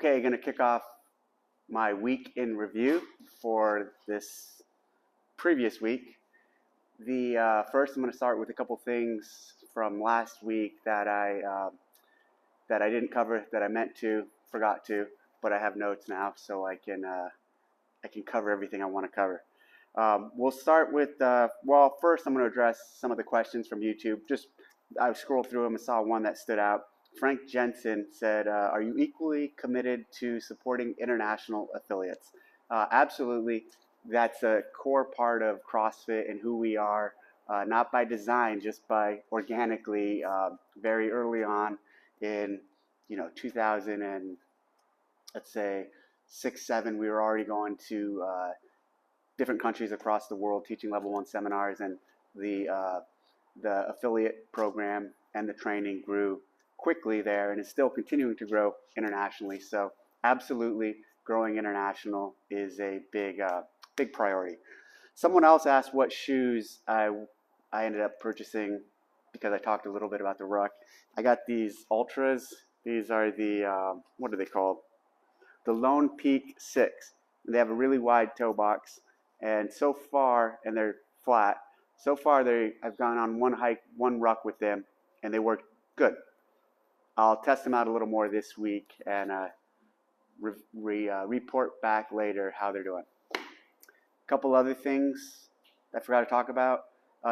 Okay, going to kick off my week in review for this previous week. First, I'm going to start with a couple things from last week that I didn't cover, that I meant to, forgot to, but I have notes now, so I can cover everything I want to cover. We'll start with first I'm going to address some of the questions from YouTube. I scrolled through them and saw one that stood out. Frank Jensen said, are you equally committed to supporting international affiliates? Absolutely. That's a core part of CrossFit and who we are, not by design, just by organically. Very early on in 2000 and let's say 6, 7, we were already going to different countries across the world teaching level 1 seminars, and the affiliate program and the training grew quickly there and is still continuing to grow internationally. So absolutely, growing international is a big priority. Someone else asked what shoes I ended up purchasing because I talked a little bit about the ruck. I got these Ultras. These are the what are they called? The Lone Peak 6. They have a really wide toe box, and so far, and they're flat. So far, I've gone on one ruck with them, and they work good. I'll test them out a little more this week and report back later how they're doing. A couple other things I forgot to talk about.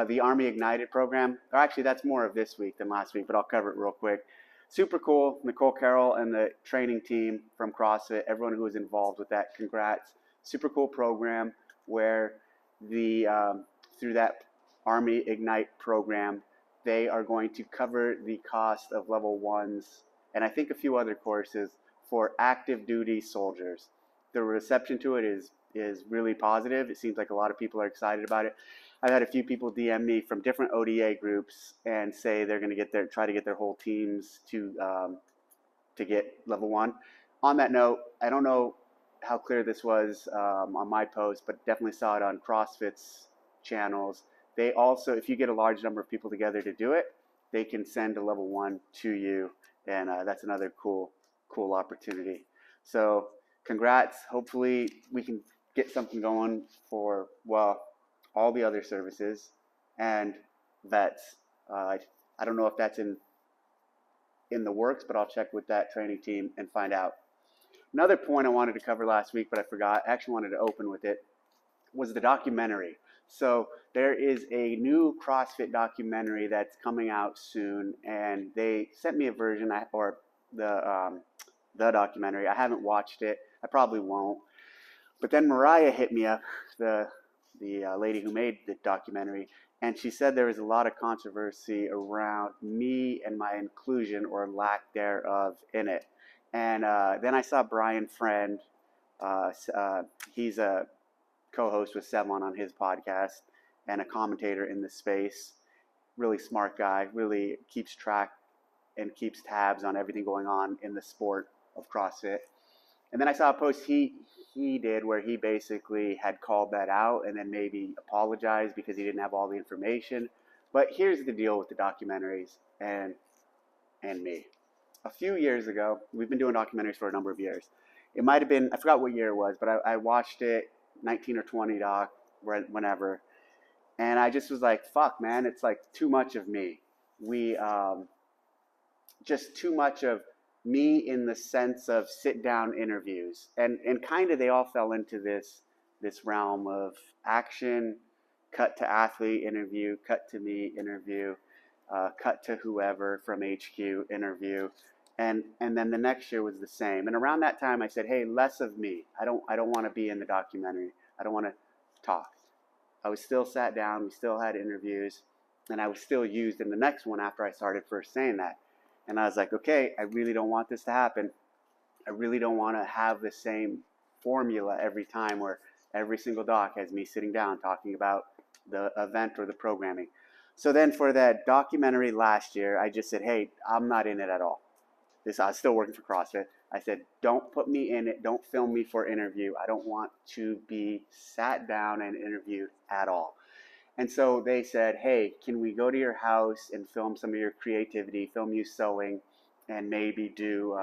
The Army Ignited program. Or actually, that's more of this week than last week, but I'll cover it real quick. Super cool. Nicole Carroll and the training team from CrossFit, everyone who was involved with that, congrats. Super cool program where through that Army Ignite program, they are going to cover the cost of level 1s and I think a few other courses for active duty soldiers. The reception to it is really positive. It seems like a lot of people are excited about it. I've had a few people DM me from different ODA groups and say they're going to try to get their whole teams to get level 1. On that note, I don't know how clear this was on my post, but definitely saw it on CrossFit's channels. They also, if you get a large number of people together to do it, they can send a level 1 to you, and that's another cool opportunity. So congrats. Hopefully we can get something going for, all the other services and vets. I don't know if that's in the works, but I'll check with that training team and find out. Another point I wanted to cover last week, but I forgot, I actually wanted to open with it, was the documentary. So there is a new CrossFit documentary that's coming out soon, and they sent me a version, or the documentary. I haven't watched it. I probably won't. But then Mariah hit me up, the lady who made the documentary, and she said there was a lot of controversy around me and my inclusion or lack thereof in it. And then I saw Brian Friend. He's a co-host with Sevan on his podcast and a commentator in the space. Really smart guy, really keeps track and keeps tabs on everything going on in the sport of CrossFit. And then I saw a post he did where he basically had called that out and then maybe apologized because he didn't have all the information. But here's the deal with the documentaries and me. A few years ago, we've been doing documentaries for a number of years. It might have been, I forgot what year it was, but I watched it, 19 or 20 doc, whenever. And I just was like, fuck, man, it's like too much of me. Just too much of me in the sense of sit-down interviews. And kind of they all fell into this realm of action, cut to athlete interview, cut to me interview, cut to whoever from HQ interview. And then the next year was the same. And around that time I said, hey, less of me. I don't want to be in the documentary. I don't want to talk. I was still sat down, we still had interviews, and I was still used in the next one after I started first saying that. And I was like, okay, I really don't want this to happen. I really don't want to have the same formula every time where every single doc has me sitting down talking about the event or the programming. So then for that documentary last year, I just said, hey, I'm not in it at all. I was still working for CrossFit. I said, don't put me in it. Don't film me for interview. I don't want to be sat down and interviewed at all. And so they said, hey, can we go to your house and film some of your creativity, film you sewing, and maybe do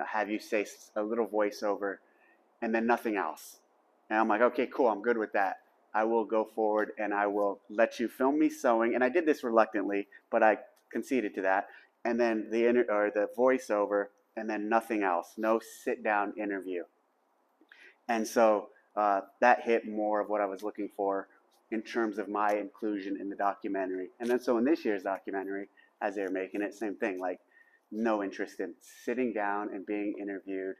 have you say a little voiceover and then nothing else. And I'm like, okay, cool, I'm good with that. I will go forward and I will let you film me sewing. And I did this reluctantly, but I conceded to that. And then the voiceover, and then nothing else, no sit down interview. And so that hit more of what I was looking for in terms of my inclusion in the documentary. And then so in this year's documentary, as they were making it, same thing, like no interest in sitting down and being interviewed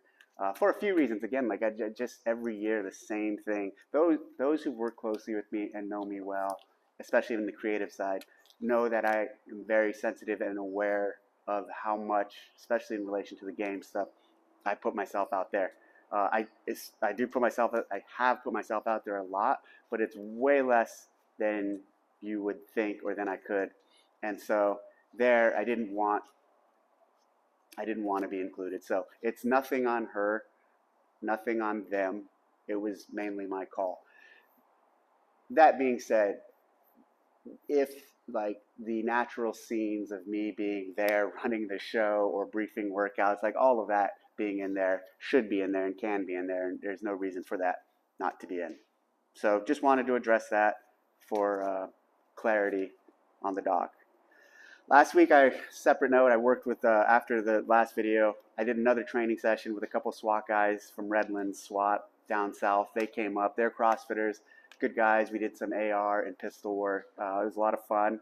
for a few reasons. Again, like I just every year the same thing. Those who work closely with me and know me well, especially in the creative side, know that I am very sensitive and aware of how much, especially in relation to the game stuff, I put myself out there. I do put myself. I have put myself out there a lot, but it's way less than you would think or than I could. And so there, I didn't want to be included. So it's nothing on her, nothing on them. It was mainly my call. That being said, if like the natural scenes of me being there running the show or briefing workouts, like all of that being in there should be in there and can be in there, and there's no reason for that not to be in. So just wanted to address that for clarity on the doc. Last week, separate note, I worked with, after the last video, I did another training session with a couple SWAT guys from Redlands SWAT down south. They came up, they're CrossFitters, good guys. We did some AR and pistol work. It was a lot of fun.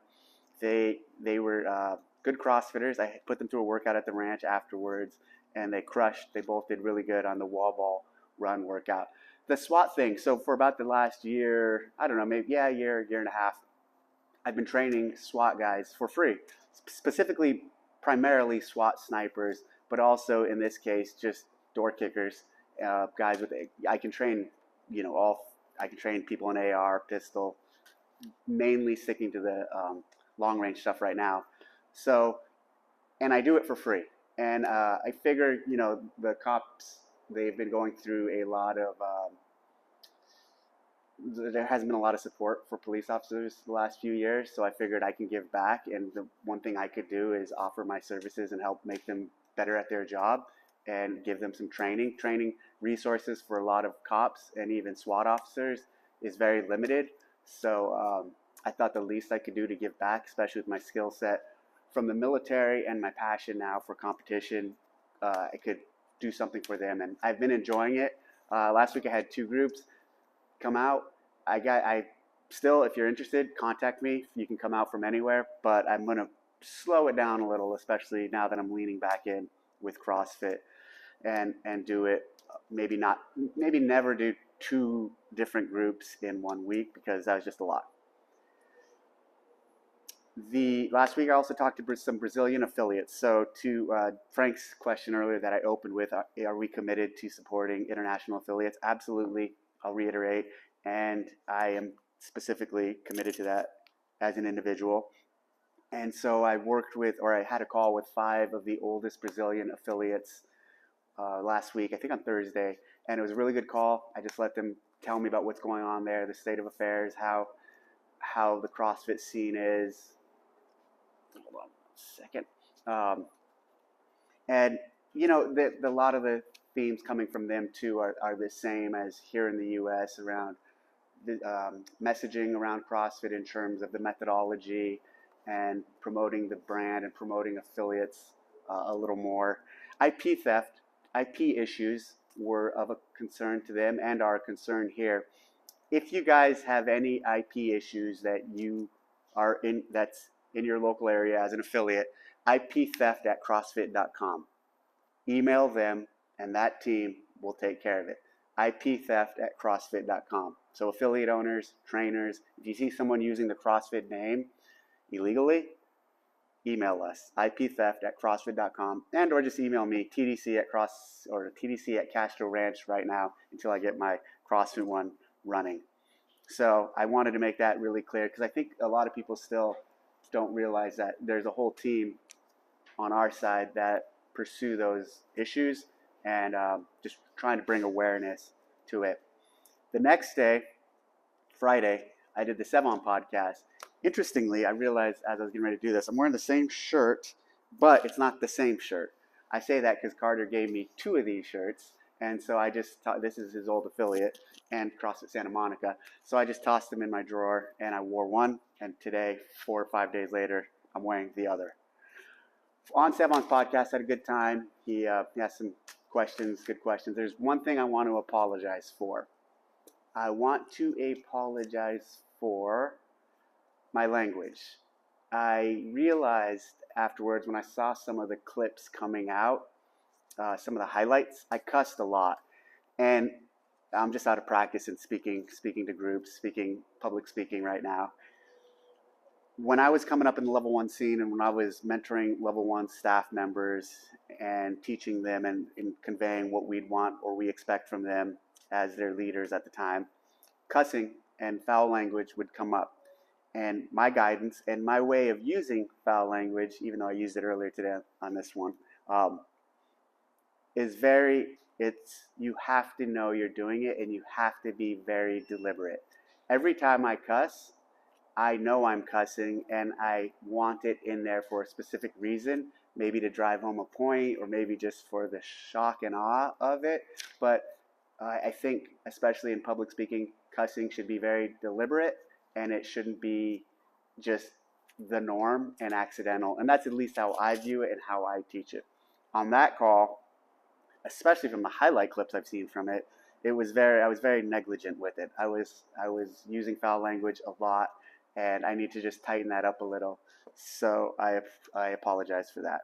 They were good CrossFitters. I put them through a workout at the ranch afterwards, and they crushed. They both did really good on the wall ball run workout. The SWAT thing, so for about the last year, I don't know, maybe, yeah, year and a half, I've been training SWAT guys for free, specifically, primarily SWAT snipers, but also in this case, just door kickers, guys with, I can train, I can train people in AR, pistol, mainly sticking to the long range stuff right now. So, and I do it for free. And I figure, the cops, they've been going through a lot of, there hasn't been a lot of support for police officers the last few years, so I figured I can give back, and the one thing I could do is offer my services and help make them better at their job and give them some training. Training resources for a lot of cops and even SWAT officers is very limited, so I thought the least I could do to give back, especially with my skill set from the military and my passion now for competition, I could do something for them, and I've been enjoying it. Last week I had 2 groups come out. I still, if you're interested, contact me. You can come out from anywhere, but I'm going to slow it down a little, especially now that I'm leaning back in with CrossFit and do it. Maybe never do 2 different groups in 1 week, because that was just a lot. Last week I also talked to some Brazilian affiliates. So to Frank's question earlier that I opened with, are we committed to supporting international affiliates? Absolutely. I'll reiterate, and I am specifically committed to that as an individual. And so I had a call with 5 of the oldest Brazilian affiliates last week, I think on Thursday, and it was a really good call. I just let them tell me about what's going on there, the state of affairs, how the CrossFit scene is. Hold on a second. And a lot of the themes coming from them too are the same as here in the U.S. around the messaging around CrossFit in terms of the methodology and promoting the brand and promoting affiliates a little more. IP theft, IP issues were of a concern to them and are a concern here. If you guys have any IP issues that that's in your local area as an affiliate, IPtheft@crossfit.com. Email them, and that team will take care of it. IPtheft@crossfit.com. So affiliate owners, trainers, if you see someone using the CrossFit name illegally, email us, IPtheft@crossfit.com, and or just email me, TDC at Castro Ranch right now until I get my CrossFit one running. So I wanted to make that really clear, because I think a lot of people still don't realize that there's a whole team on our side that pursue those issues, and just trying to bring awareness to it. The next day, Friday, I did the Sevan podcast. Interestingly, I realized as I was getting ready to do this, I'm wearing the same shirt, but it's not the same shirt. I say that because Carter gave me 2 of these shirts, and so I just this is his old affiliate and CrossFit Santa Monica. So I just tossed them in my drawer, and I wore one, and today, 4 or 5 days later, I'm wearing the other. On Sevan's podcast, had a good time. He asked some questions, good questions. There's one thing I want to apologize for. I want to apologize for my language. I realized afterwards when I saw some of the clips coming out, some of the highlights, I cussed a lot. And I'm just out of practice in speaking to groups, public speaking right now. When I was coming up in the level 1 scene and when I was mentoring level 1 staff members and teaching them and conveying what we'd want or we expect from them as their leaders at the time, cussing and foul language would come up. And my guidance and my way of using foul language, even though I used it earlier today on this one, is you have to know you're doing it and you have to be very deliberate. Every time I cuss, I know I'm cussing and I want it in there for a specific reason, maybe to drive home a point or maybe just for the shock and awe of it. But I think, especially in public speaking, cussing should be very deliberate and it shouldn't be just the norm and accidental. And that's at least how I view it and how I teach it. On that call, especially from the highlight clips I've seen from it, I was very negligent with it. I was using foul language a lot, and I need to just tighten that up a little. So I apologize for that.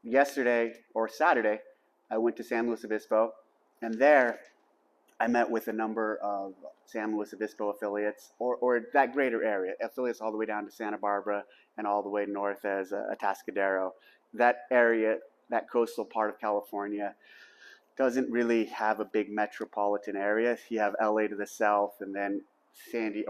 Yesterday or Saturday, I went to San Luis Obispo, and there I met with a number of San Luis Obispo affiliates, or that greater area, affiliates all the way down to Santa Barbara and all the way north as Atascadero. That area, that coastal part of California, doesn't really have a big metropolitan area. You have LA to the south, and then San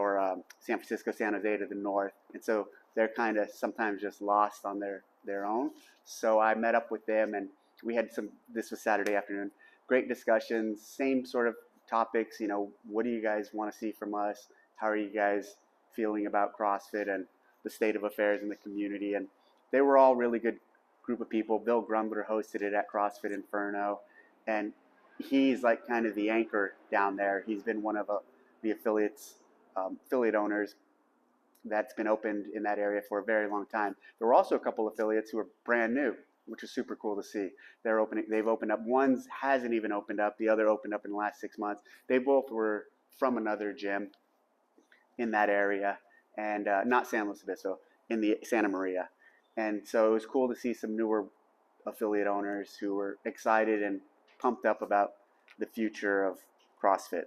Francisco, San Jose to the north, and so they're kind of sometimes just lost on their own. So I met up with them, and we had this was Saturday afternoon, great discussions, same sort of topics. What do you guys want to see from us? How are you guys feeling about CrossFit and the state of affairs in the community? And they were all really good group of people. Bill Grumbler hosted it at CrossFit Inferno, and he's like kind of the anchor down there. He's been one of the affiliate owners that's been opened in that area for a very long time. There were also a couple affiliates who are brand new, which is super cool to see. They've opened up. One's hasn't even opened up. The other opened up in the last 6 months. They both were from another gym in that area, and not San Luis Obispo, in the Santa Maria. And so it was cool to see some newer affiliate owners who were excited and pumped up about the future of CrossFit.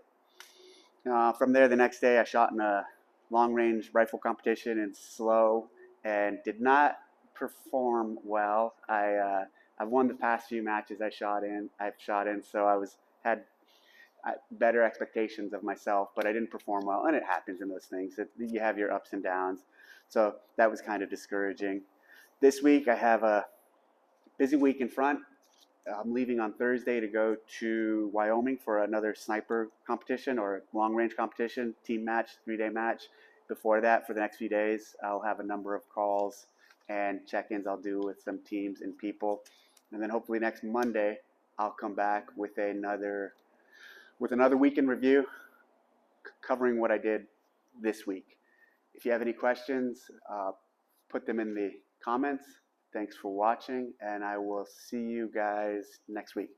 From there, the next day, I shot in a long-range rifle competition in slow and did not perform well. I've won the past few matches I've shot in, so I had better expectations of myself, but I didn't perform well, and it happens in those things. You have your ups and downs, so that was kind of discouraging. This week, I have a busy week in front. I'm leaving on Thursday to go to Wyoming for another sniper competition or long-range competition, team match, 3-day match. Before that, for the next few days, I'll have a number of calls and check-ins I'll do with some teams and people. And then hopefully next Monday, I'll come back with another week in review covering what I did this week. If you have any questions, put them in the comments. Thanks for watching, and I will see you guys next week.